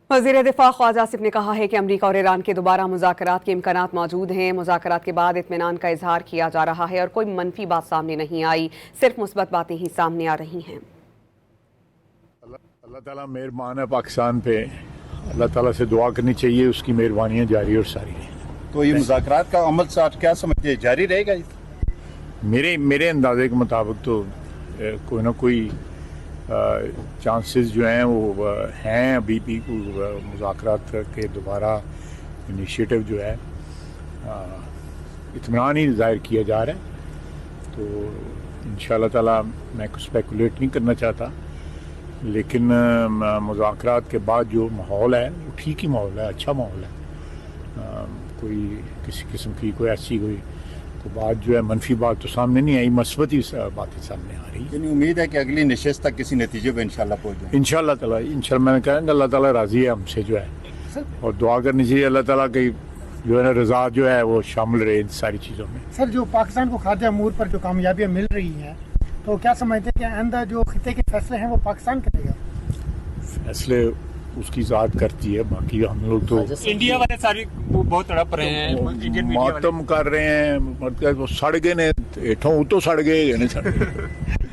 वज़ीर दिफा ख्वाजा आसिफ ने कहा है कि अमरीका और ईरान के दोबारा मुज़ाकरात के इम्कानात मौजूद हैं। मुज़ाकरात के बाद इत्मीनान का इजहार किया जा रहा है और कोई मनफी बात सामने नहीं आई, सिर्फ मुस्बत बातें ही सामने आ रही हैं। अल्लाह ताला मेहरबान है पाकिस्तान पे, अल्लाह ताला से दुआ करनी चाहिए, उसकी मेहरबानियाँ जारी और सारी हैं। तो ये मुज़ाकरात का अमल साथ क्या समझते हैं, जारी रहेगा? मेरे अंदाजे के मुताबिक तो कोई ना कोई चांसेस जो हैं वो हैं अभी भी मुज़ाकरात के दोबारा इनिशिएटिव जो है इत्मीनान ही ज़ाहिर किया जा रहा है। तो इंशाअल्लाह ताला मैं कुछ स्पेकुलेट नहीं करना चाहता, लेकिन मुज़ाकरात के बाद जो माहौल है वो ठीक ही माहौल है, अच्छा माहौल है। कोई किसी किस्म की कोई ऐसी कोई तो बात जो है मनफी बात तो सामने नहीं आई, मस्बत ही बातें सामने आ रही है। यानी उम्मीद है कि अगली नशिस्त तक किसी नतीजे पे इंशाल्लाह पहुंच जाए। इंशाल्लाह ताला मैंने कहा अल्लाह ताला राज़ी है हमसे जो है, और दुआ करनी चाहिए अल्लाह ताला की जो है ना रज़ा जो है वो शामिल रहे इन सारी चीज़ों में। सर, जो पाकिस्तान को खाद्य अमूर पर जो कामयाबियाँ मिल रही हैं, तो क्या समझते हैं कि आइंदा जो खिते के फैसले हैं वो पाकिस्तान करेगा? फैसले उसकी ज़ात करती है, बाकी हम लोग तो इंडिया वाले सारे बहुत तड़प रहे हैं, मातम कर रहे हैं, मतलब सड़ गए ने हेठों उतो सड़ गए।